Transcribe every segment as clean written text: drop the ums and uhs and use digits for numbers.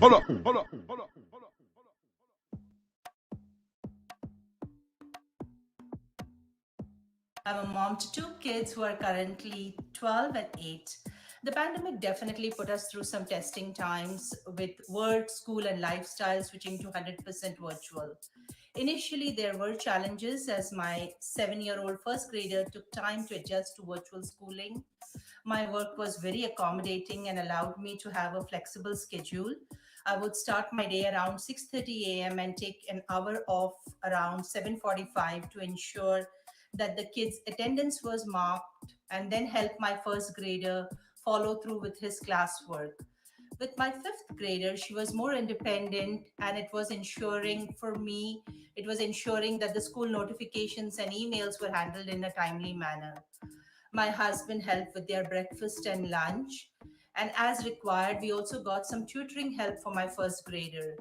I'm a mom to two kids who are currently 12 and 8. The pandemic definitely put us through some testing times with work, school, and lifestyle switching to 100% virtual. Initially, there were challenges as my 7-year-old first grader took time to adjust to virtual schooling. My work was very accommodating and allowed me to have a flexible schedule. I would start my day around 6:30 a.m. and take an hour off around 7:45 to ensure that the kids' attendance was marked and then help my first grader follow through with his classwork. With my fifth grader, she was more independent, and it was ensuring that the school notifications and emails were handled in a timely manner. My husband helped with their breakfast and lunch. And as required, we also got some tutoring help for my first grader.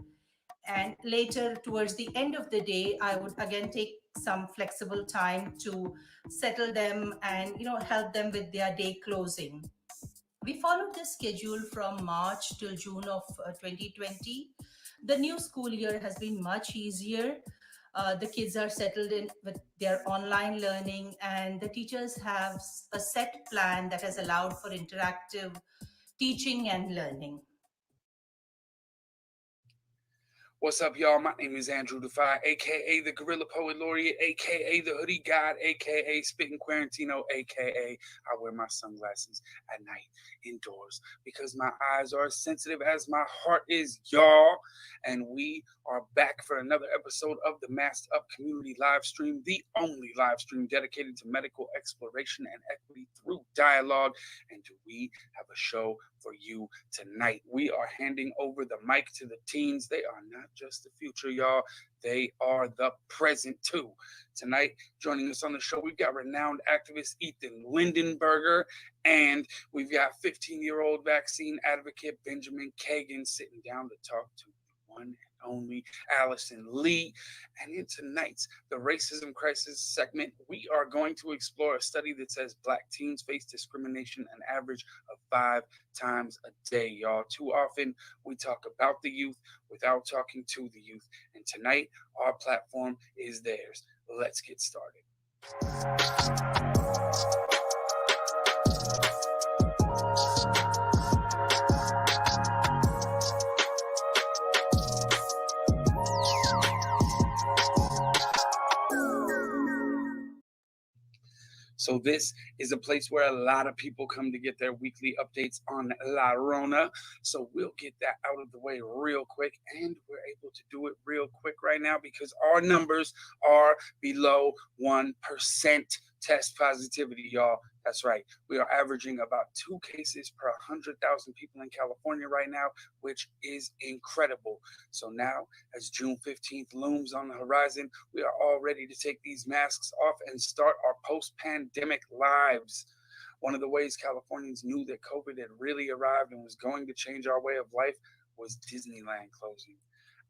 And later, towards the end of the day, I would again take some flexible time to settle them and help them with their day closing. We followed this schedule from March till June of 2020. The new school year has been much easier. The kids are settled in with their online learning, and the teachers have a set plan that has allowed for interactive teaching and learning. What's up, y'all? My name is Andrew Defy, a.k.a. the Gorilla Poet Laureate, a.k.a. the Hoodie God, a.k.a. Spittin' Quarantino, a.k.a. I wear my sunglasses at night indoors because my eyes are as sensitive as my heart is, y'all. And we are back for another episode of the Masked Up Community Live Stream, the only live stream dedicated to medical exploration and equity through dialogue. And do we have a show for you tonight? We are handing over the mic to the teens. They are not just the future, y'all. They are the present too. Tonight, joining us on the show, we've got renowned activist Ethan Lindenberger, and we've got 15-year-old vaccine advocate Benjamin Kagan sitting down to talk to one and only Allison Lee. And in tonight's The Racism Crisis segment, we are going to explore a study that says Black teens face discrimination an average of 5 times a day, y'all. Too often we talk about the youth without talking to the youth. And tonight, our platform is theirs. Let's get started. So this is a place where a lot of people come to get their weekly updates on La Rona. So we'll get that out of the way real quick. And we're able to do it real quick right now because our numbers are below 1% test positivity, y'all. That's right. We are averaging about 2 cases per 100,000 people in California right now, which is incredible. So now, as June 15th looms on the horizon, we are all ready to take these masks off and start our post-pandemic lives. One of the ways Californians knew that COVID had really arrived and was going to change our way of life was Disneyland closing.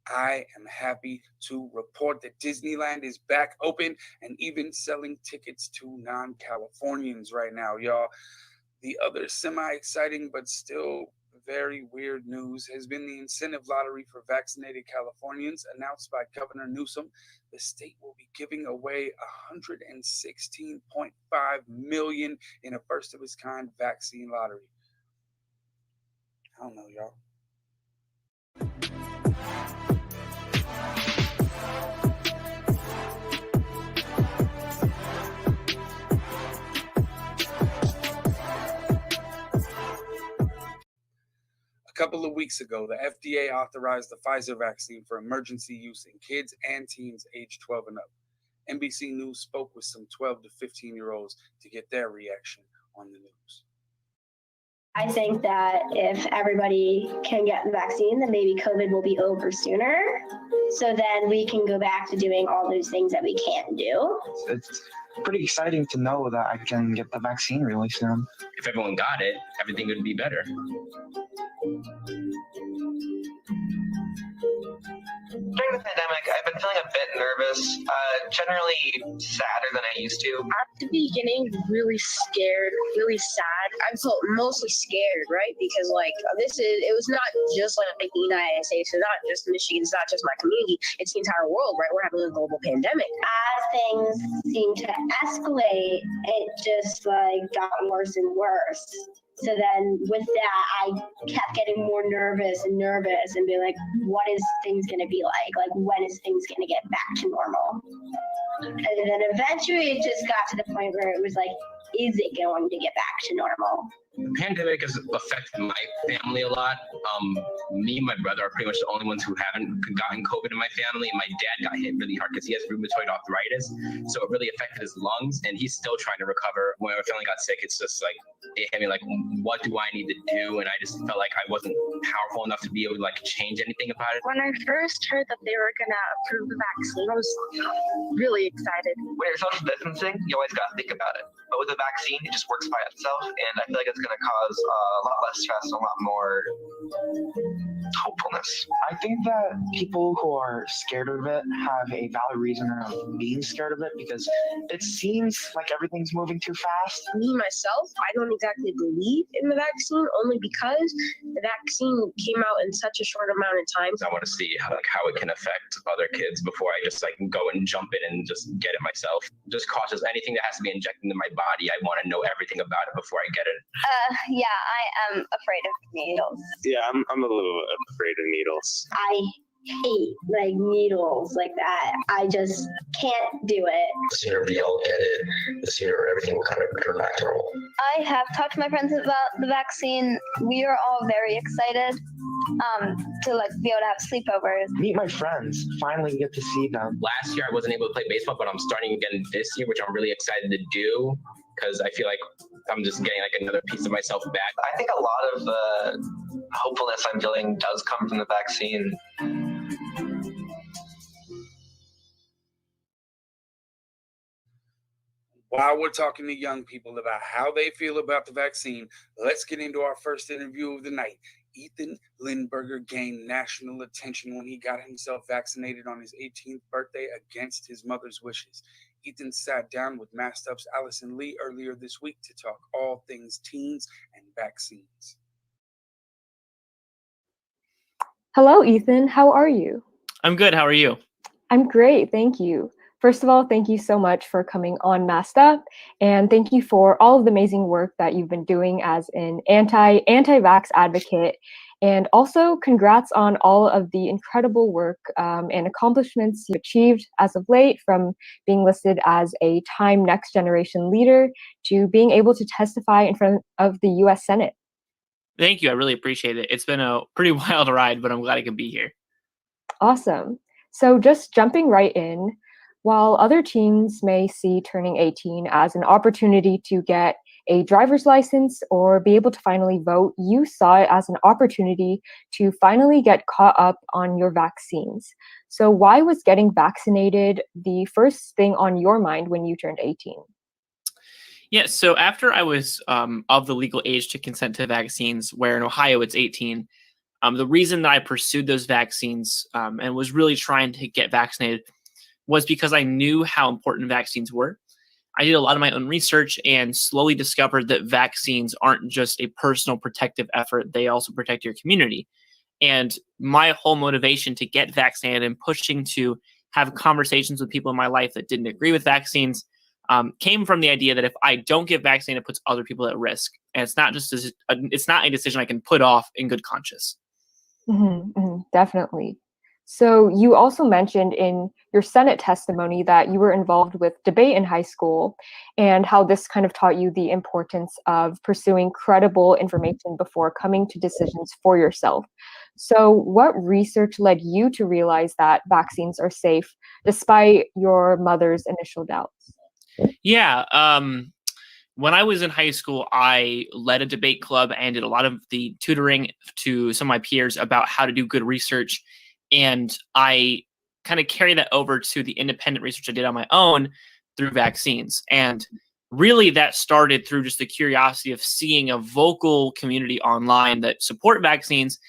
I am happy to report that Disneyland is back open and even selling tickets to non-Californians right now, y'all. The other semi-exciting but still very weird news has been the incentive lottery for vaccinated Californians announced by Governor Newsom. The state will be giving away $116.5 million in a first-of-its-kind vaccine lottery. I don't know, y'all. A couple of weeks ago, the FDA authorized the Pfizer vaccine for emergency use in kids and teens aged 12 and up. NBC News spoke with some 12 to 15-year-olds to get their reaction on the news. I think that if everybody can get the vaccine, then maybe COVID will be over sooner. So then we can go back to doing all those things that we can't do. It's pretty exciting to know that I can get the vaccine really soon. If everyone got it, everything would be better. During the pandemic, I've been feeling a bit nervous, generally sadder than I used to. At the beginning, really scared, really sad. I felt mostly scared, right? Because like it was not just like the United States, it's not just Michigan, it's not just my community, it's the entire world, right? We're having a global pandemic. As things seemed to escalate, it just like got worse and worse. So then with that, I kept getting more nervous and being like, what is things going to be like? Like, when is things going to get back to normal? And then eventually it just got to the point where it was like, is it going to get back to normal? The pandemic has affected my family a lot. Me and my brother are pretty much the only ones who haven't gotten COVID in my family. My dad got hit really hard because he has rheumatoid arthritis, so it really affected his lungs, and he's still trying to recover. When my family got sick, it's just like it hit me like, what do I need to do? And I just felt like I wasn't powerful enough to be able to like change anything about it. When I first heard that they were gonna approve the vaccine, I was really excited. When you're social distancing, you always got to think about it. But with a vaccine, it just works by itself, and I feel like it's going to cause a lot less stress and a lot more hopefulness. I think that people who are scared of it have a valid reason of being scared of it because it seems like everything's moving too fast. Me, myself, I don't exactly believe in the vaccine only because the vaccine came out in such a short amount of time. I want to see how it can affect other kids before I just like go and jump in and just get it myself. Just cautious. Anything that has to be injected into my body, I want to know everything about it before I get it. Yeah, I am afraid of needles. Yeah, I'm a little afraid of needles. I hate like needles like that. I just can't do it. The sooner we all get it, the sooner everything will kind of return back to normal. I have talked to my friends about the vaccine. We are all very excited to like be able to have sleepovers. Meet my friends. Finally get to see them. Last year I wasn't able to play baseball, but I'm starting again this year, which I'm really excited to do because I feel like I'm just getting like another piece of myself back. I think a lot of the hopefulness I'm feeling does come from the vaccine. While we're talking to young people about how they feel about the vaccine, let's get into our first interview of the night. Ethan Lindenberger gained national attention when he got himself vaccinated on his 18th birthday against his mother's wishes. Ethan sat down with Masked Up's Allison Lee earlier this week to talk all things teens and vaccines. Hello, Ethan. How are you? I'm good. How are you? I'm great. Thank you. First of all, thank you so much for coming on Masked Up, and thank you for all of the amazing work that you've been doing as an anti-vax advocate. And also, congrats on all of the incredible work and accomplishments you've achieved as of late, from being listed as a Time Next Generation leader to being able to testify in front of the U.S. Senate. Thank you. I really appreciate it. It's been a pretty wild ride, but I'm glad I could be here. Awesome. So just jumping right in, while other teens may see turning 18 as an opportunity to get a driver's license or be able to finally vote, you saw it as an opportunity to finally get caught up on your vaccines. So why was getting vaccinated the first thing on your mind when you turned 18? Yeah, so after I was of the legal age to consent to vaccines, where in Ohio it's 18, the reason that I pursued those vaccines and was really trying to get vaccinated was because I knew how important vaccines were. I did a lot of my own research and slowly discovered that vaccines aren't just a personal protective effort, they also protect your community. And my whole motivation to get vaccinated and pushing to have conversations with people in my life that didn't agree with vaccines came from the idea that if I don't get vaccinated, it puts other people at risk. And it's not a decision I can put off in good conscience. Definitely. So you also mentioned in your Senate testimony that you were involved with debate in high school and how this kind of taught you the importance of pursuing credible information before coming to decisions for yourself. So what research led you to realize that vaccines are safe despite your mother's initial doubts? Yeah. When I was in high school, I led a debate club and did a lot of the tutoring to some of my peers about how to do good research. And I kind of carry that over to the independent research I did on my own through vaccines. And really that started through just the curiosity of seeing a vocal community online that support vaccines.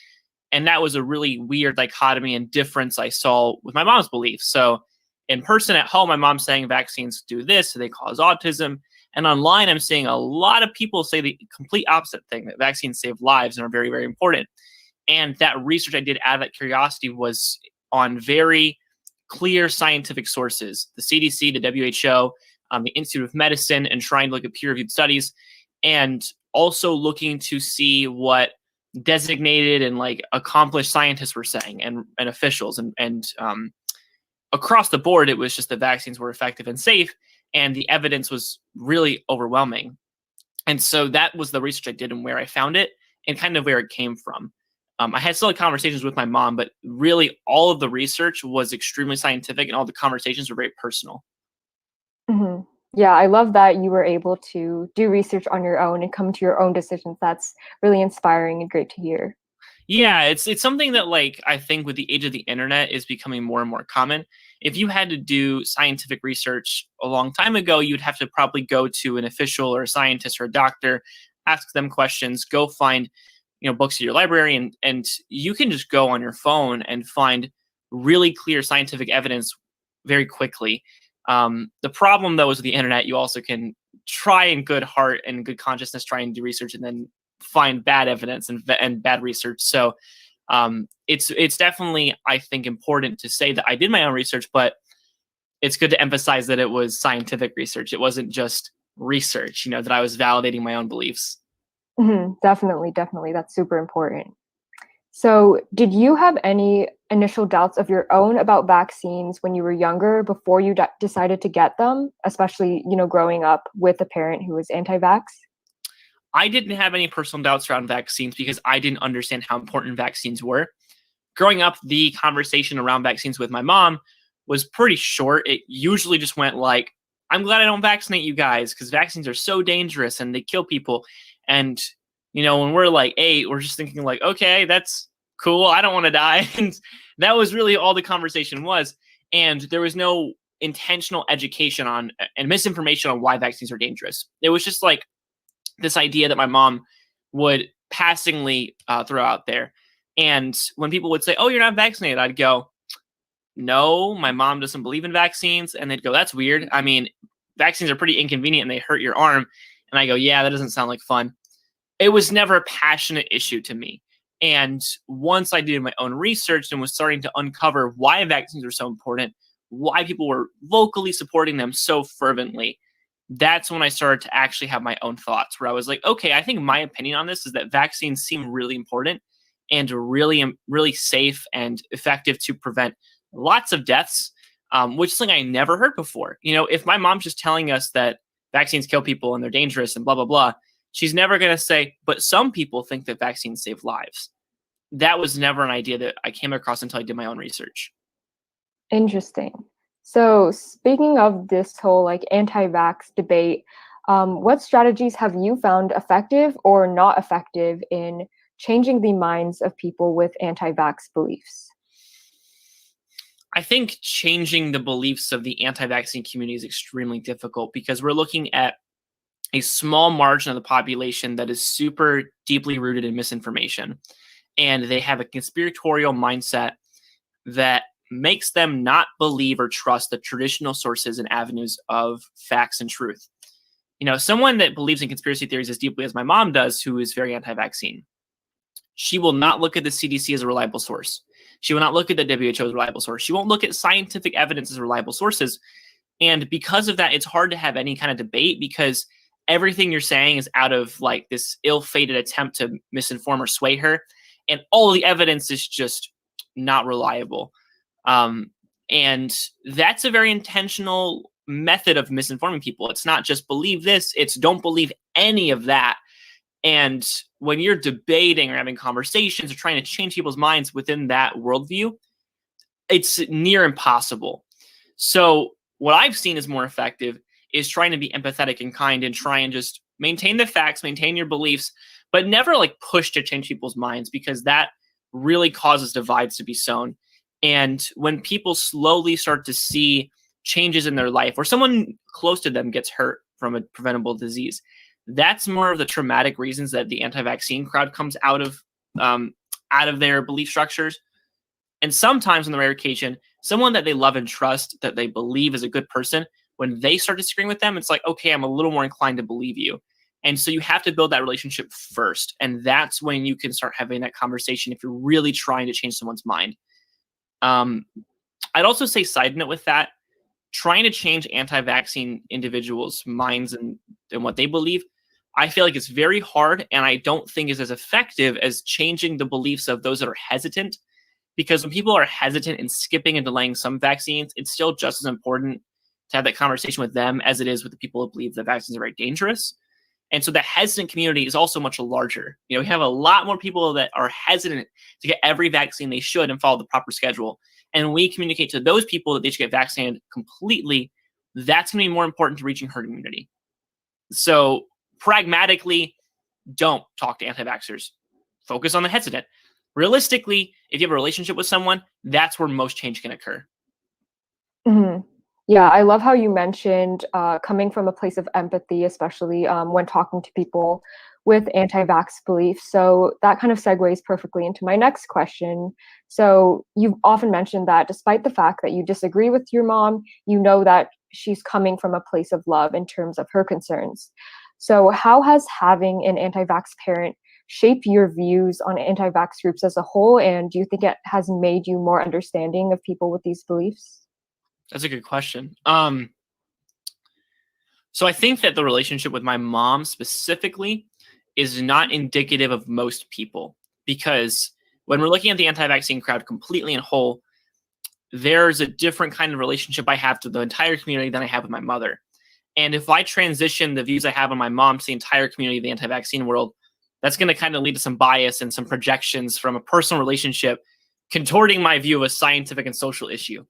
And that was a really weird dichotomy and difference I saw with my mom's beliefs. So in person at home, my mom's saying vaccines do this, so they cause autism. And online, I'm seeing a lot of people say the complete opposite thing, that vaccines save lives and are very, very important. And that research I did out of that curiosity was on very clear scientific sources, the CDC, the WHO, the Institute of Medicine, and trying to look at peer-reviewed studies, and also looking to see what designated and like accomplished scientists were saying, and officials, and across the board, it was just that vaccines were effective and safe, and the evidence was really overwhelming. And so that was the research I did and where I found it and kind of where it came from. I had still conversations with my mom, but really all of the research was extremely scientific and all the conversations were very personal. Hmm. Yeah, I love that you were able to do research on your own and come to your own decisions. That's really inspiring and great to hear. Yeah, it's something that, like, I think with the age of the internet is becoming more and more common. If you had to do scientific research a long time ago, you'd have to probably go to an official or a scientist or a doctor, ask them questions, go find, books at your library, and you can just go on your phone and find really clear scientific evidence very quickly. The problem, though, is with the internet, you also can try in good heart and good consciousness try and do research and then find bad evidence and bad research. So it's definitely, I think, important to say that I did my own research, but it's good to emphasize that it was scientific research. It wasn't just research, that I was validating my own beliefs. Definitely. That's super important. So did you have any initial doubts of your own about vaccines when you were younger before you decided to get them, especially, growing up with a parent who was anti-vax? I didn't have any personal doubts around vaccines because I didn't understand how important vaccines were. Growing up, the conversation around vaccines with my mom was pretty short. It usually just went like, I'm glad I don't vaccinate you guys because vaccines are so dangerous and they kill people. And, when we're like 8, we're just thinking like, okay, that's cool. I don't want to die. And that was really all the conversation was. And there was no intentional education on and misinformation on why vaccines are dangerous. It was just like this idea that my mom would passingly throw out there. And when people would say, oh, you're not vaccinated, I'd go, no, my mom doesn't believe in vaccines. And they'd go, that's weird. I mean, vaccines are pretty inconvenient and they hurt your arm. And I go, yeah, that doesn't sound like fun. It was never a passionate issue to me. And once I did my own research and was starting to uncover why vaccines are so important, why people were vocally supporting them so fervently, that's when I started to actually have my own thoughts, where I was like, okay, I think my opinion on this is that vaccines seem really important and really, really safe and effective to prevent lots of deaths, which is something I never heard before. If my mom's just telling us that vaccines kill people and they're dangerous and blah, blah, blah, she's never going to say, but some people think that vaccines save lives. That was never an idea that I came across until I did my own research. Interesting. So speaking of this whole anti-vax debate, what strategies have you found effective or not effective in changing the minds of people with anti-vax beliefs? I think changing the beliefs of the anti-vaccine community is extremely difficult because we're looking at a small margin of the population that is super deeply rooted in misinformation. And they have a conspiratorial mindset that makes them not believe or trust the traditional sources and avenues of facts and truth. Someone that believes in conspiracy theories as deeply as my mom does, who is very anti-vaccine, she will not look at the CDC as a reliable source. She will not look at the WHO as a reliable source. She won't look at scientific evidence as reliable sources. And because of that, it's hard to have any kind of debate because everything you're saying is out of this ill-fated attempt to misinform or sway her. And all the evidence is just not reliable. And that's a very intentional method of misinforming people. It's not just believe this, it's don't believe any of that. And when you're debating or having conversations or trying to change people's minds within that worldview, it's near impossible. So what I've seen is more effective is trying to be empathetic and kind and try and just maintain the facts, maintain your beliefs, but never push to change people's minds because that really causes divides to be sown. And when people slowly start to see changes in their life or someone close to them gets hurt from a preventable disease, that's more of the traumatic reasons that the anti-vaccine crowd comes out of their belief structures. And sometimes on the rare occasion, someone that they love and trust, that they believe is a good person, when they start disagreeing with them, it's like, okay, I'm a little more inclined to believe you. And so you have to build that relationship first. And that's when you can start having that conversation if you're really trying to change someone's mind. I'd also say, side note with that, trying to change anti-vaccine individuals' minds and what they believe, I feel like it's very hard, and I don't think is as effective as changing the beliefs of those that are hesitant. Because when people are hesitant and skipping and delaying some vaccines, it's still just as important to have that conversation with them as it is with the people who believe that vaccines are very dangerous. And so the hesitant community is also much larger. You know, we have a lot more people that are hesitant to get every vaccine they should and follow the proper schedule. And we communicate to those people that they should get vaccinated completely. That's going to be more important to reaching herd immunity. So pragmatically, don't talk to anti-vaxxers. Focus on the hesitant. Realistically, if you have a relationship with someone, that's where most change can occur. Mm-hmm. Yeah, I love how you mentioned coming from a place of empathy, especially when talking to people with anti-vax beliefs. So that kind of segues perfectly into my next question. So you've often mentioned that despite the fact that you disagree with your mom, you know that she's coming from a place of love in terms of her concerns. So how has having an anti-vax parent shape your views on anti-vax groups as a whole? And do you think it has made you more understanding of people with these beliefs? That's a good question. So I think that the relationship with my mom specifically is not indicative of most people, because when we're looking at the anti-vaccine crowd completely in whole, there's a different kind of relationship I have to the entire community than I have with my mother. And if I transition the views I have on my mom to the entire community of the anti-vaccine world, that's going to kind of lead to some bias and some projections from a personal relationship, contorting my view of a scientific and social issue.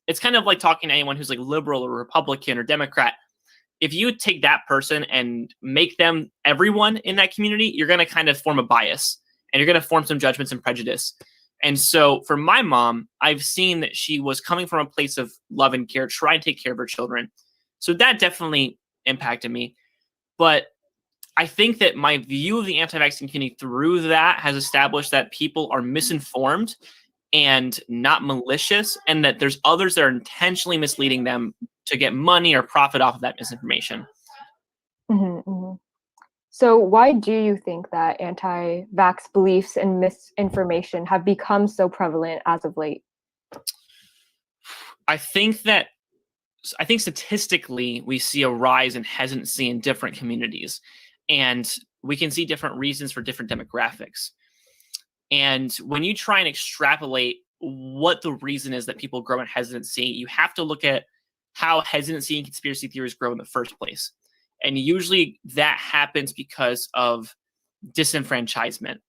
It's kind of like talking to anyone who's like liberal or Republican or Democrat. If you take that person and make them everyone in that community, you're going to kind of form a bias and you're going to form some judgments and prejudice. And so for my mom, I've seen that she was coming from a place of love and care, trying to take care of her children. So that definitely impacted me. But I think that my view of the anti-vaccine community through that has established that people are misinformed and not malicious, and that there's others that are intentionally misleading them to get money or profit off of that misinformation. Mm-hmm, mm-hmm. So why do you think that anti-vax beliefs and misinformation have become so prevalent as of late? I think statistically we see a rise in hesitancy in different communities, and we can see different reasons for different demographics. And when you try and extrapolate what the reason is that people grow in hesitancy, you have to look at how hesitancy and conspiracy theories grow in the first place. And usually that happens because of disenfranchisement.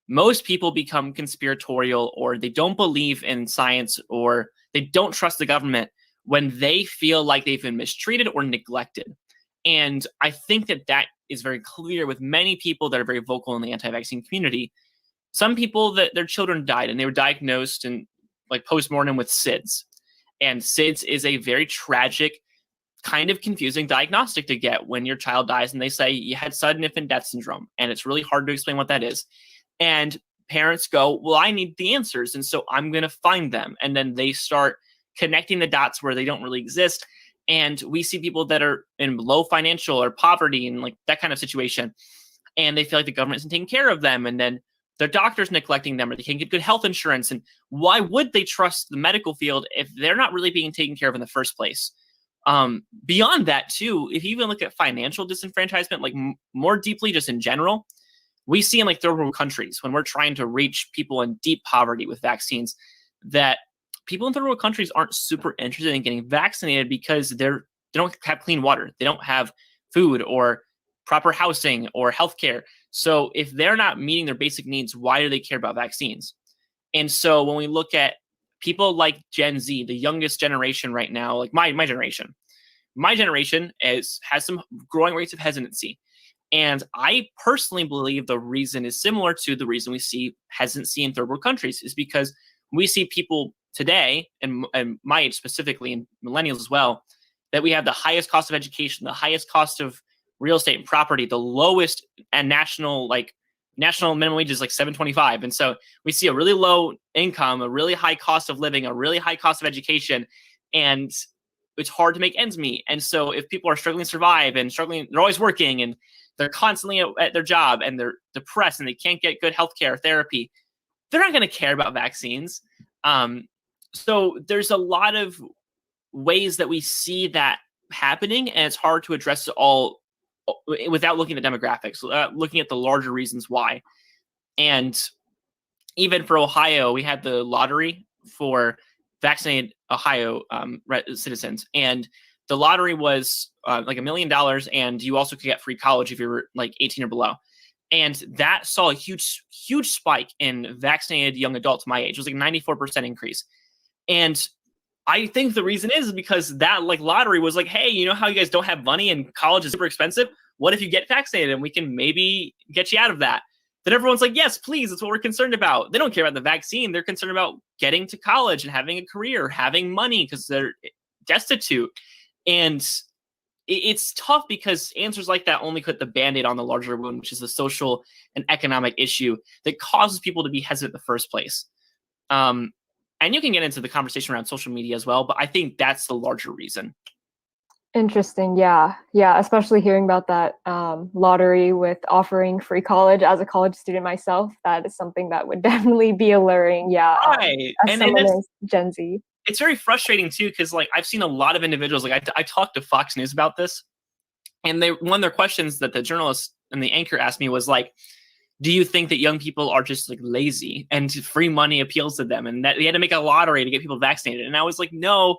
Most people become conspiratorial, or they don't believe in science, or they don't trust the government when they feel like they've been mistreated or neglected. And I think that is very clear with many people that are very vocal in the anti-vaccine community. Some people that their children died and they were diagnosed and like postmortem with SIDS. And SIDS is a very tragic, kind of confusing diagnostic to get when your child dies and they say you had sudden infant death syndrome. And it's really hard to explain what that is. And parents go, well, I need the answers. And so I'm going to find them. And then they start connecting the dots where they don't really exist. And we see people that are in low financial or poverty and like that kind of situation. And they feel like the government isn't taking care of them. And then their doctor's neglecting them, or they can't get good health insurance. And why would they trust the medical field if they're not really being taken care of in the first place? Beyond that, too, if you even look at financial disenfranchisement, like more deeply just in general, we see in like third world countries when we're trying to reach people in deep poverty with vaccines, that people in third world countries aren't super interested in getting vaccinated because they don't have clean water. They don't have food or proper housing or healthcare. So if they're not meeting their basic needs, why do they care about vaccines? And so when we look at people like Gen Z, the youngest generation right now, like my generation has some growing rates of hesitancy. And I personally believe the reason is similar to the reason we see hesitancy in third world countries, is because we see people today, and my age specifically, and millennials as well, that we have the highest cost of education, the highest cost of real estate and property, the lowest and national minimum wage is like $7.25. And so we see a really low income, a really high cost of living, a really high cost of education. And it's hard to make ends meet. And so if people are struggling to survive and struggling, they're always working and they're constantly at their job and they're depressed and they can't get good healthcare therapy, they're not going to care about vaccines. So there's a lot of ways that we see that happening, and it's hard to address it all without looking at demographics, looking at the larger reasons why. And even for Ohio, we had the lottery for vaccinated Ohio citizens, and the lottery was like $1 million, and you also could get free college if you were like 18 or below. And that saw a huge spike in vaccinated young adults my age. It was like 94% increase. And I think the reason is because that like lottery was like, hey, you know how you guys don't have money and college is super expensive? What if you get vaccinated and we can maybe get you out of that? Then everyone's like, yes, please. That's what we're concerned about. They don't care about the vaccine. They're concerned about getting to college and having a career, having money because they're destitute. And it's tough because answers like that only put the Band-Aid on the larger wound, which is the social and economic issue that causes people to be hesitant in the first place. And you can get into the conversation around social media as well, but I think that's the larger reason. Interesting. Yeah. Especially hearing about that lottery with offering free college as a college student myself. That is something that would definitely be alluring. Yeah. Right. As someone is Gen Z. It's very frustrating too, because like I've seen a lot of individuals, like I talked to Fox News about this, and one of their questions that the journalist and the anchor asked me was like, do you think that young people are just like lazy and free money appeals to them and that they had to make a lottery to get people vaccinated? And I was like, no,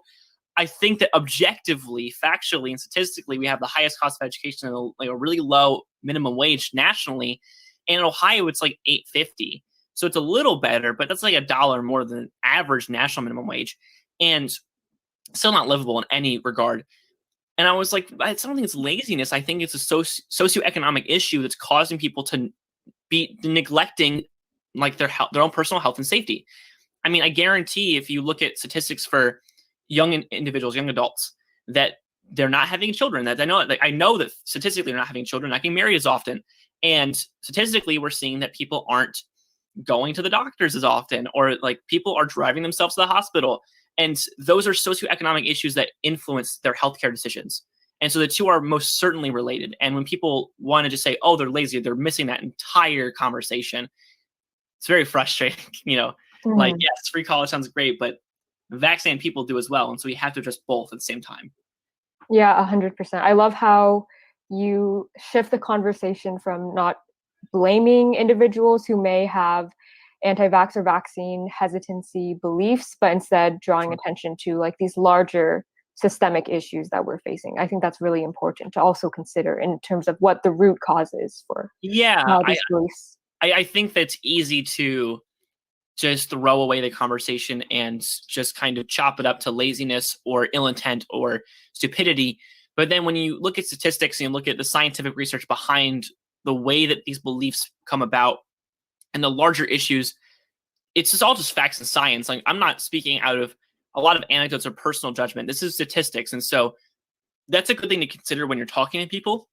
I think that objectively, factually, and statistically, we have the highest cost of education and like a really low minimum wage nationally. And in Ohio, it's like $8.50. So it's a little better, but that's like $1 more than average national minimum wage. And still not livable in any regard. And I was like, I don't think it's laziness. I think it's a socioeconomic issue that's causing people to be neglecting like their own personal health and safety. I mean, I guarantee if you look at statistics for young individuals, young adults, that they're not having children. That I know that statistically they're not having children, not getting married as often. And statistically, we're seeing that people aren't going to the doctors as often, or like people are driving themselves to the hospital. And those are socioeconomic issues that influence their healthcare decisions. And so the two are most certainly related. And when people want to just say, oh, they're lazy, they're missing that entire conversation. It's very frustrating, like, yes, free college sounds great, but vaccinated people do as well. And so we have to address both at the same time. Yeah, 100%. I love how you shift the conversation from not blaming individuals who may have anti-vax or vaccine hesitancy beliefs, but instead drawing attention to like these larger systemic issues that we're facing. I think that's really important to also consider in terms of what the root cause is for these beliefs. I think that's easy to just throw away the conversation and just kind of chop it up to laziness or ill intent or stupidity. But then when you look at statistics and you look at the scientific research behind the way that these beliefs come about and the larger issues, it's just all just facts and science. Like I'm not speaking out of a lot of anecdotes or personal judgment. This is statistics. And so that's a good thing to consider when you're talking to people.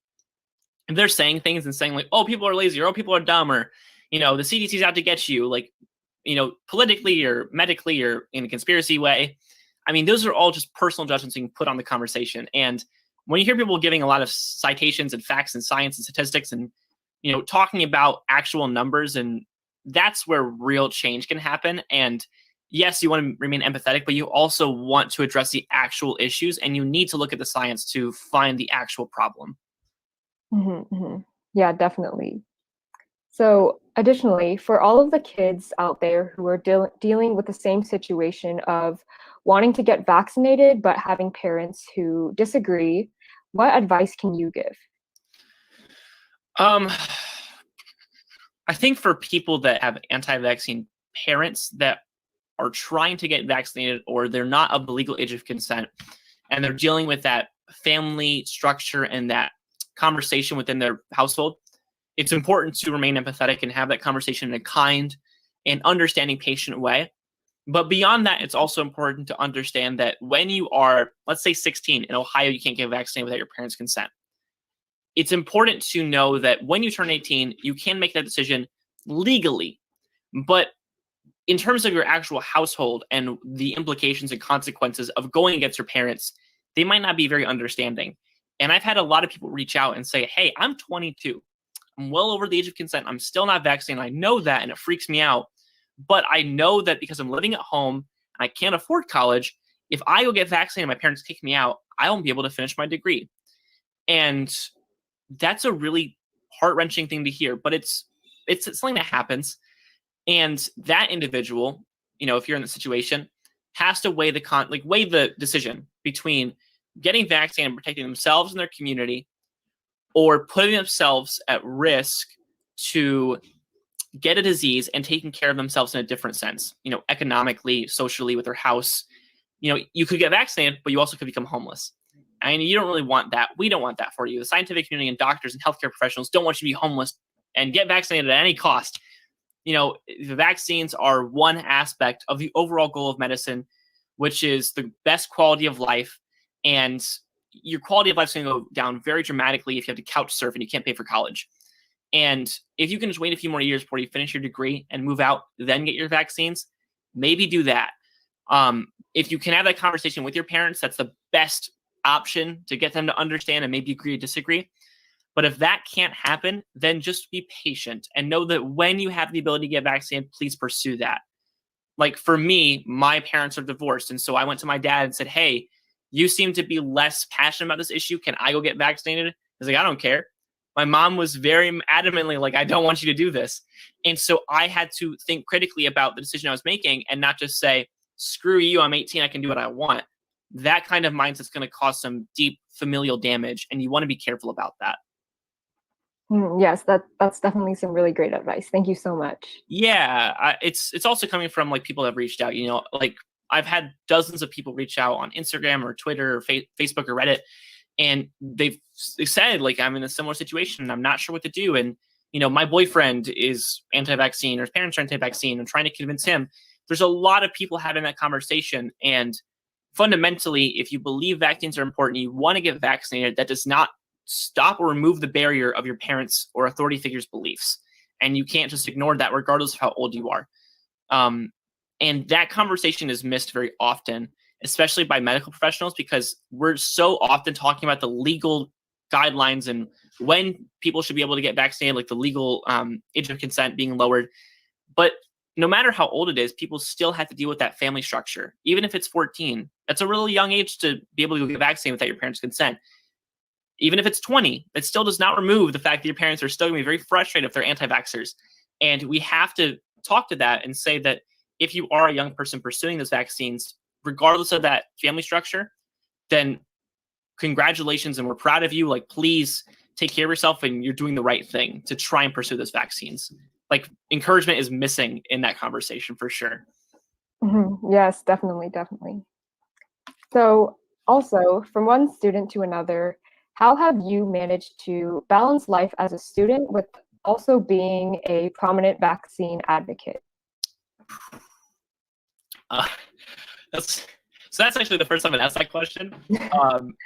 If they're saying things and saying like, oh, people are lazy, or oh, people are dumb, or, the CDC's out to get you, like, politically or medically or in a conspiracy way. I mean, those are all just personal judgments you can put on the conversation. And when you hear people giving a lot of citations and facts and science and statistics and, talking about actual numbers, and that's where real change can happen. And yes, you want to remain empathetic, but you also want to address the actual issues, and you need to look at the science to find the actual problem. Yeah, definitely. So additionally, for all of the kids out there who are dealing with the same situation of wanting to get vaccinated, but having parents who disagree, what advice can you give? I think for people that have anti-vaccine parents that are trying to get vaccinated, or they're not of the legal age of consent, and they're dealing with that family structure and that conversation within their household, it's important to remain empathetic and have that conversation in a kind and understanding, patient way. But beyond that, it's also important to understand that when you are, let's say 16, in Ohio, you can't get vaccinated without your parents' consent. It's important to know that when you turn 18, you can make that decision legally. But in terms of your actual household and the implications and consequences of going against your parents, they might not be very understanding. And I've had a lot of people reach out and say, hey, I'm 22. I'm well over the age of consent. I'm still not vaccinated. I know that, and it freaks me out. But I know that because I'm living at home and I can't afford college, if I go get vaccinated and my parents kick me out, I won't be able to finish my degree. And that's a really heart-wrenching thing to hear, but it's something that happens. And that individual, if you're in the situation, has to weigh the decision between getting vaccinated and protecting themselves and their community, or putting themselves at risk to get a disease and taking care of themselves in a different sense, economically, socially, with their house. You could get vaccinated, but you also could become homeless. And you don't really want that. We don't want that for you. The scientific community and doctors and healthcare professionals don't want you to be homeless and get vaccinated at any cost. The vaccines are one aspect of the overall goal of medicine, which is the best quality of life. And your quality of life is going to go down very dramatically if you have to couch surf and you can't pay for college. And if you can just wait a few more years before you finish your degree and move out, then get your vaccines, maybe do that. If you can have that conversation with your parents, that's the best option to get them to understand and maybe agree or disagree. But if that can't happen, then just be patient and know that when you have the ability to get vaccinated, please pursue that. Like for me, my parents are divorced. And so I went to my dad and said, hey, you seem to be less passionate about this issue. Can I go get vaccinated? He's like, I don't care. My mom was very adamantly like, I don't want you to do this. And so I had to think critically about the decision I was making and not just say, screw you, I'm 18, I can do what I want. That kind of mindset's going to cause some deep familial damage, and you want to be careful about that. Yes, that's definitely some really great advice. Thank you so much. Yeah, it's also coming from like people that have reached out. Like I've had dozens of people reach out on Instagram or Twitter or Facebook or Reddit, and they said like, I'm in a similar situation and I'm not sure what to do. And my boyfriend is anti-vaccine, or his parents are anti-vaccine. I'm trying to convince him. There's a lot of people having that conversation, and fundamentally, if you believe vaccines are important, you want to get vaccinated, that does not stop or remove the barrier of your parents' or authority figures' beliefs. And you can't just ignore that regardless of how old you are. And that conversation is missed very often, especially by medical professionals, because we're so often talking about the legal guidelines and when people should be able to get vaccinated, like the legal age of consent being lowered. But no matter how old it is, people still have to deal with that family structure. Even if it's 14, that's a really young age to be able to go get vaccinated without your parents' consent. Even if it's 20, it still does not remove the fact that your parents are still going to be very frustrated if they're anti-vaxxers. And we have to talk to that and say that if you are a young person pursuing those vaccines, regardless of that family structure, then congratulations and we're proud of you. Like, please take care of yourself, and you're doing the right thing to try and pursue those vaccines. Like, encouragement is missing in that conversation for sure. Yes, definitely. So also, from one student to another, how have you managed to balance life as a student with also being a prominent vaccine advocate? That's actually the first time I've asked that question.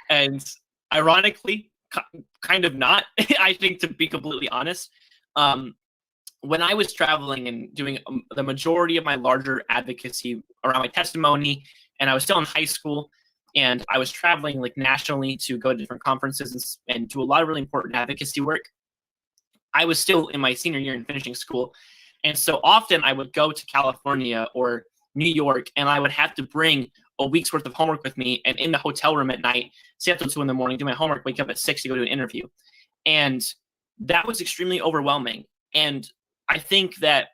And ironically, kind of not, I think, to be completely honest. When I was traveling and doing the majority of my larger advocacy around my testimony, and I was still in high school, and I was traveling like nationally to go to different conferences and do a lot of really important advocacy work, I was still in my senior year and finishing school. And so often I would go to California or New York, and I would have to bring a week's worth of homework with me, and in the hotel room at night, stay up till 2 a.m, do my homework, wake up at 6 to go to an interview. And that was extremely overwhelming. And I think that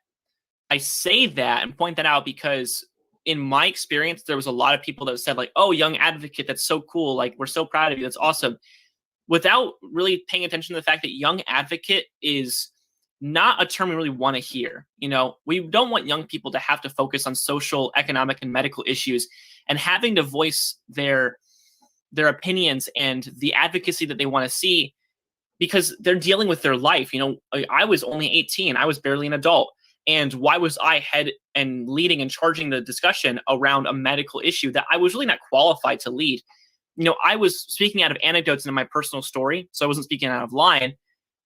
I say that and point that out because in my experience, there was a lot of people that said like, oh, young advocate, that's so cool. Like, we're so proud of you. That's awesome. Without really paying attention to the fact that young advocate is not a term we really want to hear. We don't want young people to have to focus on social, economic, and medical issues and having to voice their opinions and the advocacy that they want to see, because they're dealing with their life. I was only 18. I was barely an adult. And why was I head and leading and charging the discussion around a medical issue that I was really not qualified to lead? I was speaking out of anecdotes in my personal story, so I wasn't speaking out of line,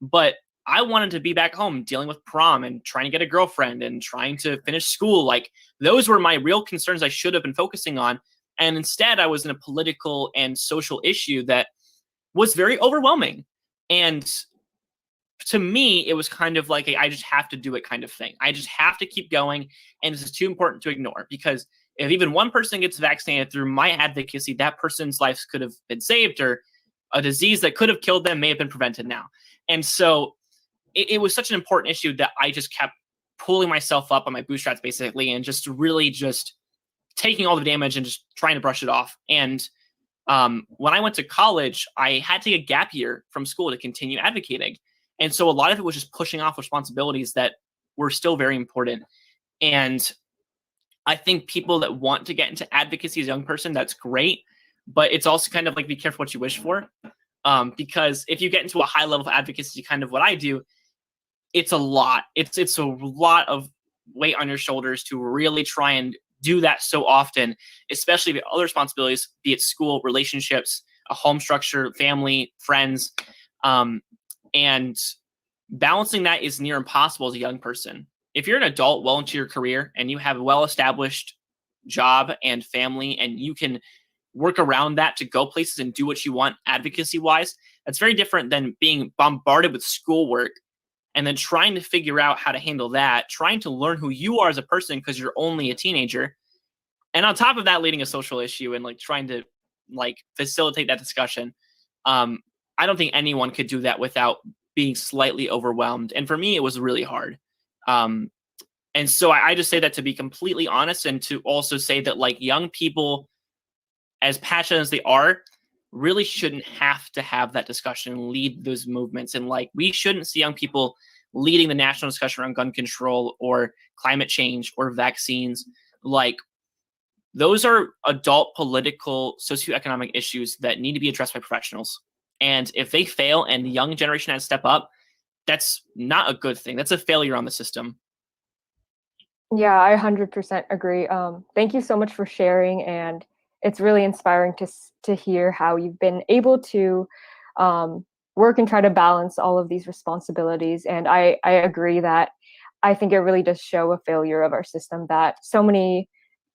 but I wanted to be back home dealing with prom and trying to get a girlfriend and trying to finish school. Like, those were my real concerns I should have been focusing on. And instead, I was in a political and social issue that was very overwhelming. And to me, it was kind of like I just have to do it kind of thing. I just have to keep going. And this is too important to ignore, because if even one person gets vaccinated through my advocacy, that person's life could have been saved, or a disease that could have killed them may have been prevented now. And so it was such an important issue that I just kept pulling myself up on my bootstraps, basically, and just really just taking all the damage and just trying to brush it off. And when I went to college, I had to take a gap year from school to continue advocating. And so a lot of it was just pushing off responsibilities that were still very important. And I think people that want to get into advocacy as a young person, that's great. But it's also kind of like, be careful what you wish for. Because if you get into a high level of advocacy, kind of what I do, it's a lot. It's a lot of weight on your shoulders to really try and do that so often, especially with other responsibilities, be it school, relationships, a home structure, family, friends. And balancing that is near impossible as a young person. If you're an adult well into your career and you have a well-established job and family, and you can work around that to go places and do what you want advocacy-wise, that's very different than being bombarded with schoolwork and then trying to figure out how to handle that, trying to learn who you are as a person because you're only a teenager. And on top of that, leading a social issue and like trying to like facilitate that discussion. I don't think anyone could do that without being slightly overwhelmed. And for me, it was really hard. And so I just say that to be completely honest, and to also say that like young people, as passionate as they are, really shouldn't have to have that discussion and lead those movements. And like, we shouldn't see young people leading the national discussion around gun control or climate change or vaccines. Like, those are adult political, socioeconomic issues that need to be addressed by professionals. And if they fail and the young generation has to step up, that's not a good thing. That's a failure on the system. Yeah, I 100% agree. Thank you so much for sharing, and it's really inspiring to hear how you've been able to work and try to balance all of these responsibilities. And I agree that I think it really does show a failure of our system that so many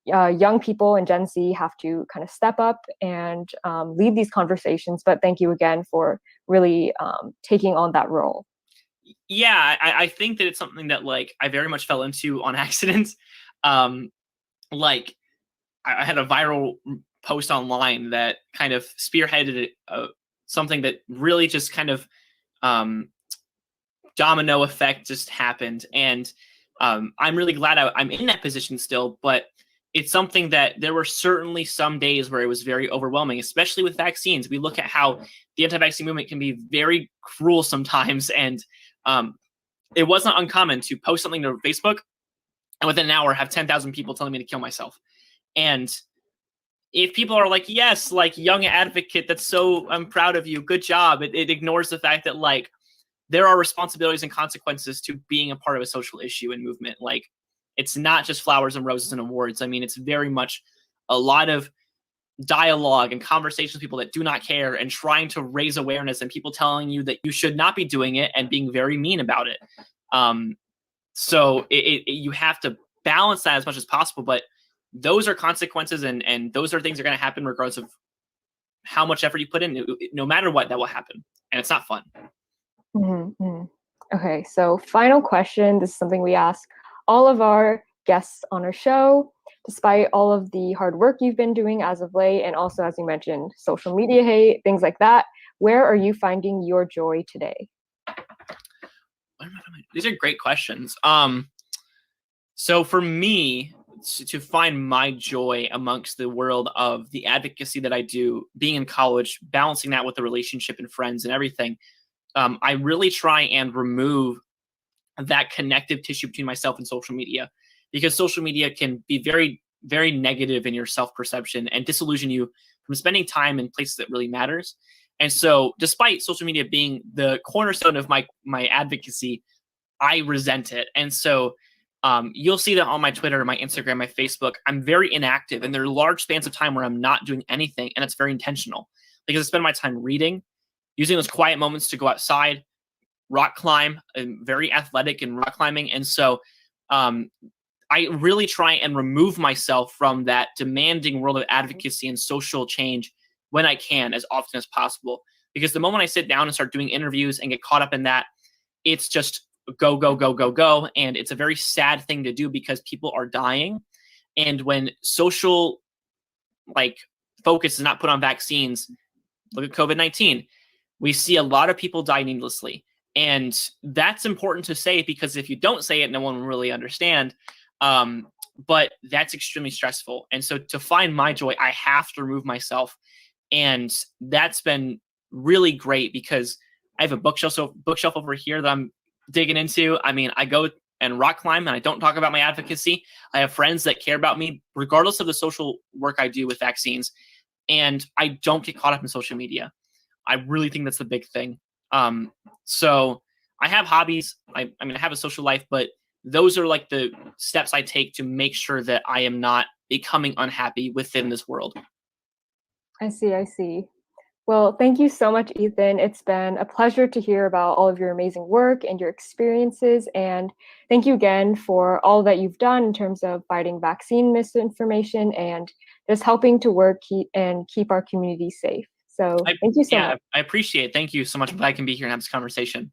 young people and Gen Z have to kind of step up and lead these conversations. But thank you again for really taking on that role. Yeah, I think that it's something that like I very much fell into on accident. Like I had a viral post online that kind of spearheaded something that really just kind of domino effect just happened. And I'm really glad I'm in that position still, but it's something that there were certainly some days where it was very overwhelming, especially with vaccines. We look at how the anti-vaccine movement can be very cruel sometimes. And it wasn't uncommon to post something to Facebook and within an hour have 10,000 people telling me to kill myself. And if people are like, yes, like young advocate, I'm proud of you, good job. It ignores the fact that like there are responsibilities and consequences to being a part of a social issue and movement. Like, it's not just flowers and roses and awards. I mean, it's very much a lot of dialogue and conversations with people that do not care and trying to raise awareness, and people telling you that you should not be doing it and being very mean about it. So you have to balance that as much as possible, but those are consequences, and those are things that are going to happen regardless of how much effort you put in. No matter what, that will happen, and it's not fun. Mm-hmm. Okay, so final question. This is something we ask all of our guests on our show. Despite all of the hard work you've been doing as of late, and also, as you mentioned, social media hate, things like that, where are you finding your joy today? These are great questions. So for me, to find my joy amongst the world of the advocacy that I do, being in college, balancing that with the relationship and friends and everything, I really try and remove that connective tissue between myself and social media, because social media can be very, very negative in your self-perception and disillusion you from spending time in places that really matters. And so despite social media being the cornerstone of my advocacy, I resent it. And so you'll see that on my Twitter, my Instagram, my Facebook, I'm very inactive, and there are large spans of time where I'm not doing anything. And it's very intentional, because I spend my time reading, using those quiet moments to go outside, rock climb. I'm very athletic in rock climbing. And so I really try and remove myself from that demanding world of advocacy and social change when I can, as often as possible. Because the moment I sit down and start doing interviews and get caught up in that, it's just go, go, go, go, go. And it's a very sad thing to do because people are dying. And when social focus is not put on vaccines, look at COVID-19. We see a lot of people die needlessly. And that's important to say because if you don't say it, no one will really understand. But that's extremely stressful. And so to find my joy, I have to remove myself. And that's been really great because I have a bookshelf over here that I'm digging into. I mean, I go and rock climb and I don't talk about my advocacy. I have friends that care about me regardless of the social work I do with vaccines. And I don't get caught up in social media. I really think that's the big thing. So I have hobbies. I mean, I have a social life, but those are like the steps I take to make sure that I am not becoming unhappy within this world. I see. Well, thank you so much, Ethan. It's been a pleasure to hear about all of your amazing work and your experiences. And thank you again for all that you've done in terms of fighting vaccine misinformation and just helping to work and keep our community safe. So thank you so much. I appreciate it. Thank you so much that I can be here and have this conversation.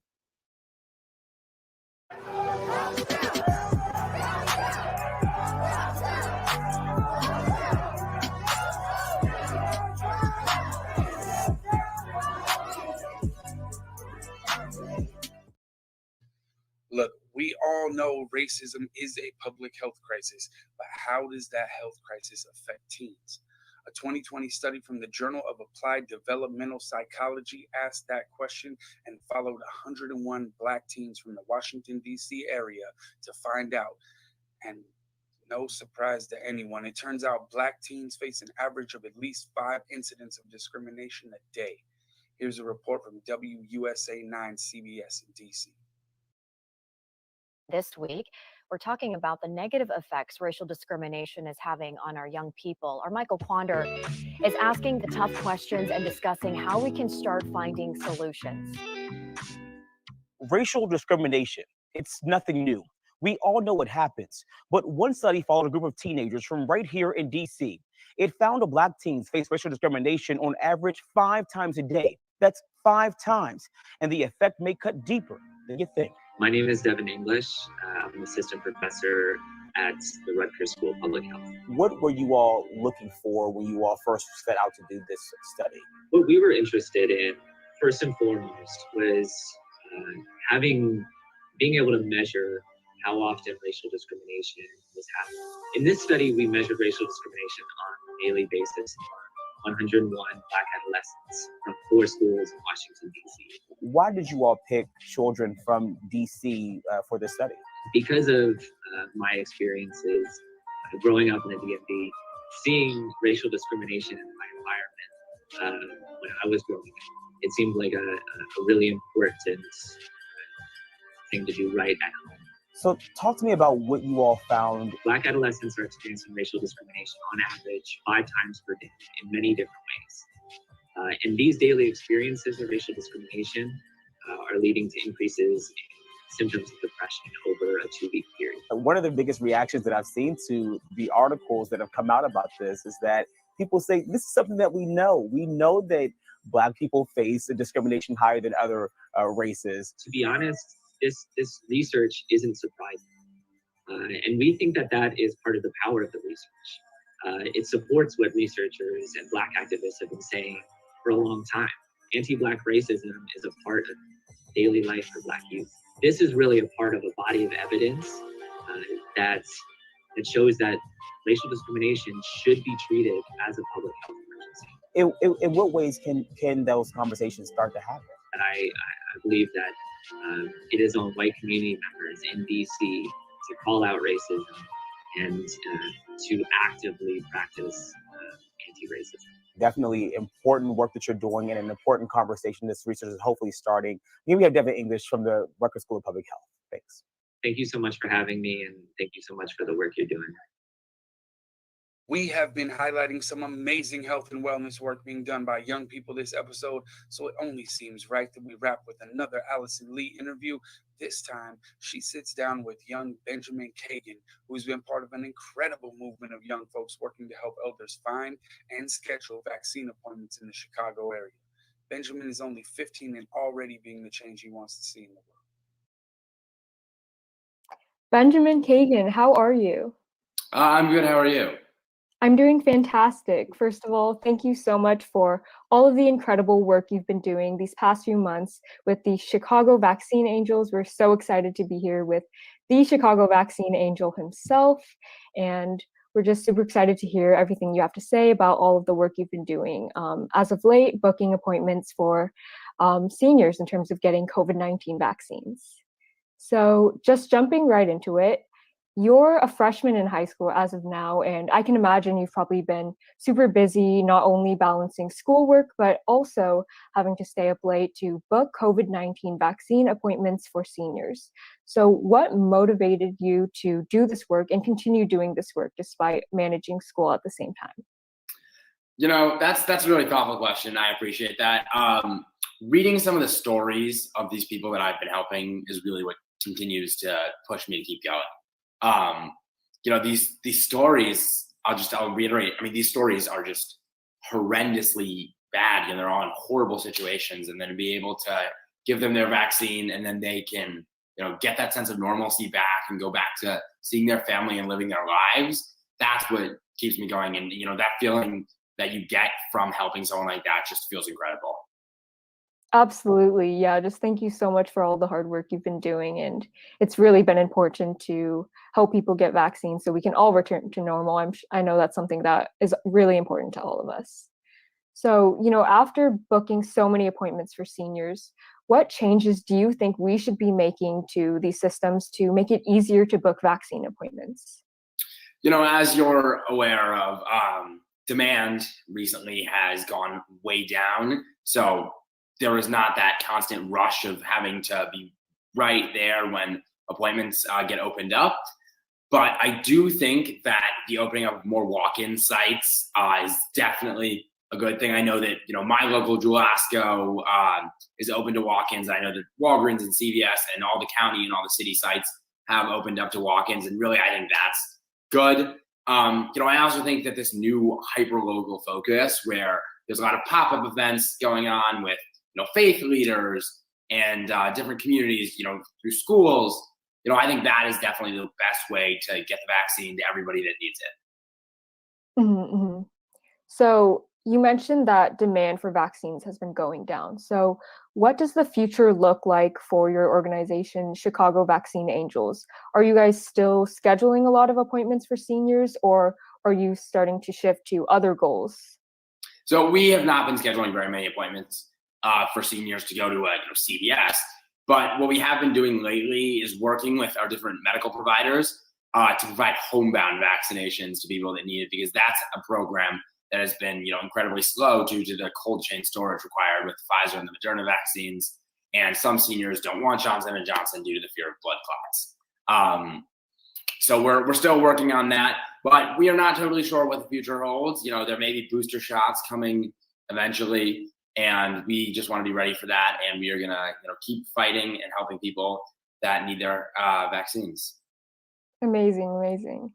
Look, we all know racism is a public health crisis, but how does that health crisis affect teens? A 2020 study from the Journal of Applied Developmental Psychology asked that question and followed 101 Black teens from the Washington, D.C. area to find out. And no surprise to anyone, it turns out Black teens face an average of at least 5 incidents of discrimination a day. Here's a report from WUSA 9 CBS in D.C. This week, we're talking about the negative effects racial discrimination is having on our young people. Our Michael Quander is asking the tough questions and discussing how we can start finding solutions. Racial discrimination, it's nothing new. We all know it happens. But one study followed a group of teenagers from right here in DC. It found that Black teens face racial discrimination on average 5 times a day. That's 5 times. And the effect may cut deeper than you think. My name is Devin English. I'm an assistant professor at the Rutgers School of Public Health. What were you all looking for when you all first set out to do this study? What we were interested in, first and foremost, was being able to measure how often racial discrimination was happening. In this study, we measured racial discrimination on a daily basis on 101 Black adolescents from 4 schools in Washington, D.C. Why did you all pick children from D.C. For this study? Because of my experiences growing up in the DMV, seeing racial discrimination in my environment when I was growing up, it seemed like a really important thing to do right at home. So talk to me about what you all found. Black adolescents are experiencing racial discrimination on average 5 times per day in many different ways. And these daily experiences of racial discrimination are leading to increases in symptoms of depression over a 2-week period. One of the biggest reactions that I've seen to the articles that have come out about this is that people say, this is something that we know. We know that Black people face a discrimination higher than other races. To be honest, this research isn't surprising. And we think that is part of the power of the research. It supports what researchers and Black activists have been saying for a long time. Anti-Black racism is a part of daily life for Black youth. This is really a part of a body of evidence that shows that racial discrimination should be treated as a public health emergency. In what ways can those conversations start to happen? And I believe that it is on white community members in DC to call out racism and to actively practice anti-racism. Definitely important work that you're doing and an important conversation this research is hopefully starting. Here we have Devin English from the Rutgers School of Public Health. Thanks. Thank you so much for having me, and thank you so much for the work you're doing. We have been highlighting some amazing health and wellness work being done by young people this episode, so it only seems right that we wrap with another Allison Lee interview. This time, she sits down with young Benjamin Kagan, who's been part of an incredible movement of young folks working to help elders find and schedule vaccine appointments in the Chicago area. Benjamin is only 15 and already being the change he wants to see in the world. Benjamin Kagan, how are you? I'm good. How are you? I'm doing fantastic. First of all, thank you so much for all of the incredible work you've been doing these past few months with the Chicago Vaccine Angels. We're so excited to be here with the Chicago Vaccine Angel himself, and we're just super excited to hear everything you have to say about all of the work you've been doing as of late, booking appointments for seniors in terms of getting COVID-19 vaccines. So just jumping right into it, you're a freshman in high school as of now, and I can imagine you've probably been super busy, not only balancing schoolwork, but also having to stay up late to book COVID-19 vaccine appointments for seniors. So what motivated you to do this work and continue doing this work despite managing school at the same time? You know, that's a really thoughtful question. I appreciate that. Reading some of the stories of these people that I've been helping is really what continues to push me to keep going. You know, these stories, I'll reiterate, I mean, these stories are just horrendously bad, and they're all in horrible situations, and then to be able to give them their vaccine and then they can, you know, get that sense of normalcy back and go back to seeing their family and living their lives, that's what keeps me going. And, you know, that feeling that you get from helping someone like that just feels incredible. Absolutely. Yeah. Just thank you so much for all the hard work you've been doing. And it's really been important to help people get vaccines so we can all return to normal. I know that's something that is really important to all of us. So, you know, after booking so many appointments for seniors, what changes do you think we should be making to these systems to make it easier to book vaccine appointments? You know, as you're aware of, demand recently has gone way down. So there is not that constant rush of having to be right there when appointments get opened up. But I do think that the opening up of more walk-in sites is definitely a good thing. I know that, you know, my local Julasco is open to walk-ins. I know that Walgreens and CVS and all the county and all the city sites have opened up to walk-ins. And really, I think that's good. You know, I also think that this new hyper-local focus where there's a lot of pop-up events going on with, you know, faith leaders and different communities, you know, through schools, you know, I think that is definitely the best way to get the vaccine to everybody that needs it. Mm-hmm, mm-hmm. So you mentioned that demand for vaccines has been going down. So what does the future look like for your organization, Chicago Vaccine Angels? Are you guys still scheduling a lot of appointments for seniors, or are you starting to shift to other goals? So we have not been scheduling very many appointments for seniors to go to CVS. But what we have been doing lately is working with our different medical providers to provide homebound vaccinations to people that need it, because that's a program that has been, you know, incredibly slow due to the cold chain storage required with Pfizer and the Moderna vaccines. And some seniors don't want Johnson & Johnson due to the fear of blood clots. So we're still working on that, but we are not totally sure what the future holds. You know, there may be booster shots coming eventually, and we just want to be ready for that. And we are gonna, you know, keep fighting and helping people that need their vaccines. Amazing, amazing.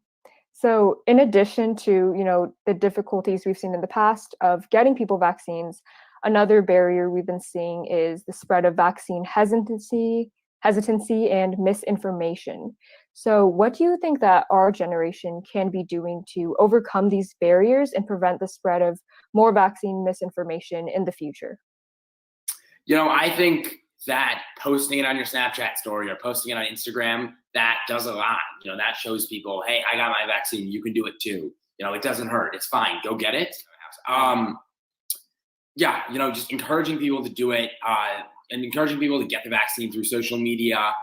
So in addition to, you know, the difficulties we've seen in the past of getting people vaccines, another barrier we've been seeing is the spread of vaccine hesitancy and misinformation. So what do you think that our generation can be doing to overcome these barriers and prevent the spread of more vaccine misinformation in the future? You know, I think that posting it on your Snapchat story or posting it on Instagram, that does a lot. You know, that shows people, hey, I got my vaccine, you can do it too. You know, it doesn't hurt, it's fine, go get it. Yeah, you know, just encouraging people to do it and encouraging people to get the vaccine through social media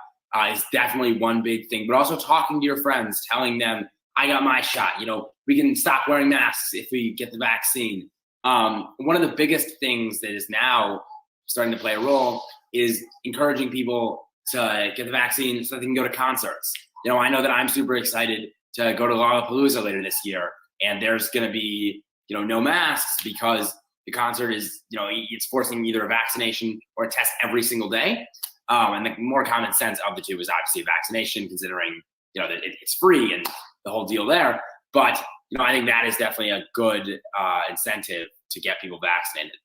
is definitely one big thing, but also talking to your friends, telling them, I got my shot. You know, we can stop wearing masks if we get the vaccine. One of the biggest things that is now starting to play a role is encouraging people to get the vaccine so they can go to concerts. You know, I know that I'm super excited to go to Lollapalooza later this year. and there's going to be, no masks because the concert is, it's forcing either a vaccination or a test every single day. And the more common sense of the two is obviously vaccination, considering, that it's free and the whole deal there. But, I think that is definitely a good incentive to get people vaccinated.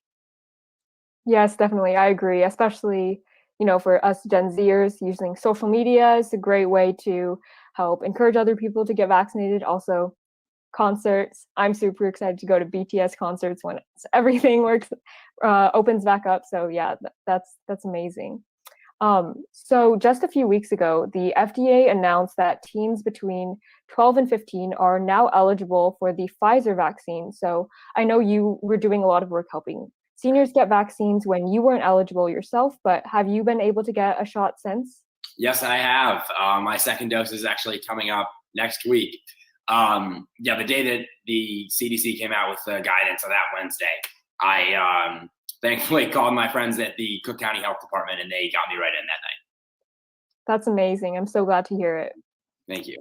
Yes, definitely. I agree. Especially, for us Gen Zers, using social media is a great way to help encourage other people to get vaccinated. Also, concerts. I'm super excited to go to BTS concerts when everything opens back up. So yeah, that's amazing. So just a few weeks ago, the FDA announced that teens between 12 and 15 are now eligible for the Pfizer vaccine. So I know you were doing a lot of work helping seniors get vaccines when you weren't eligible yourself, but have you been able to get a shot since? Yes, I have. My second dose is actually coming up next week. The day that the CDC came out with the guidance on that Wednesday, I thankfully called my friends at the Cook County Health Department, and they got me right in that night. That's amazing. I'm so glad to hear it. Thank you.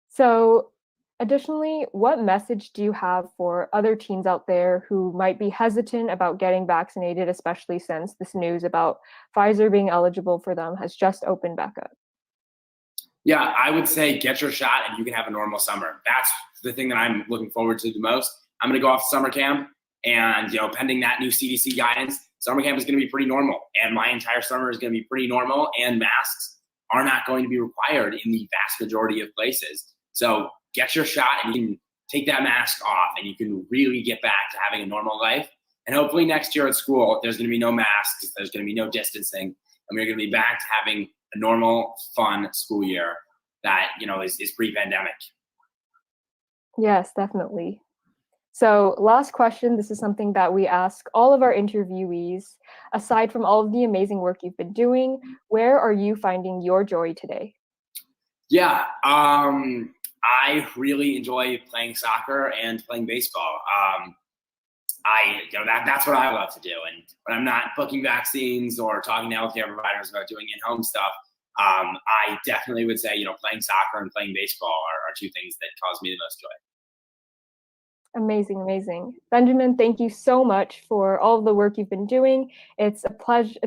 So additionally, what message do you have for other teens out there who might be hesitant about getting vaccinated, especially since this news about Pfizer being eligible for them has just opened back up? Yeah, I would say get your shot and you can have a normal summer. That's the thing that I'm looking forward to the most. I'm going to go off to summer camp, and pending that new CDC guidance, summer camp is going to be pretty normal, and my entire summer is going to be pretty normal, and masks are not going to be required in the vast majority of places. So get your shot and you can take that mask off and you can really get back to having a normal life. And hopefully next year at school, there's going to be no masks, there's going to be no distancing, and we're going to be back to having a normal, fun school year that, is pre-pandemic. Yes, definitely. So last question, this is something that we ask all of our interviewees. Aside from all of the amazing work you've been doing, where are you finding your joy today? Yeah, I really enjoy playing soccer and playing baseball. That's what I love to do. And when I'm not booking vaccines or talking to healthcare providers about doing in-home stuff, I definitely would say, playing soccer and playing baseball are two things that cause me the most joy. Amazing, amazing. Benjamin, thank you so much for all of the work you've been doing. It's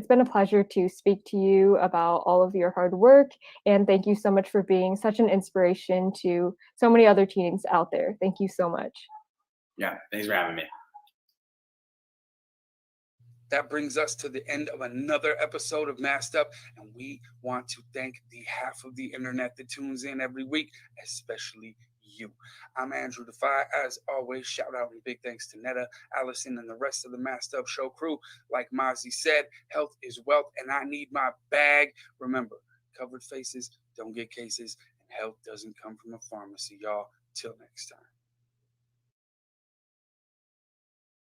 been a pleasure to speak to you about all of your hard work. And thank you so much for being such an inspiration to so many other teens out there. Thank you so much. Yeah, thanks for having me. That brings us to the end of another episode of Masked Up, and we want to thank the half of the internet that tunes in every week, especially you. I'm Andrew Defy. As always, shout out and big thanks to Netta, Allison, and the rest of the Masked Up show crew. Like Mozzie said, health is wealth, and I need my bag. Remember, covered faces don't get cases, and health doesn't come from a pharmacy, y'all. Till next time.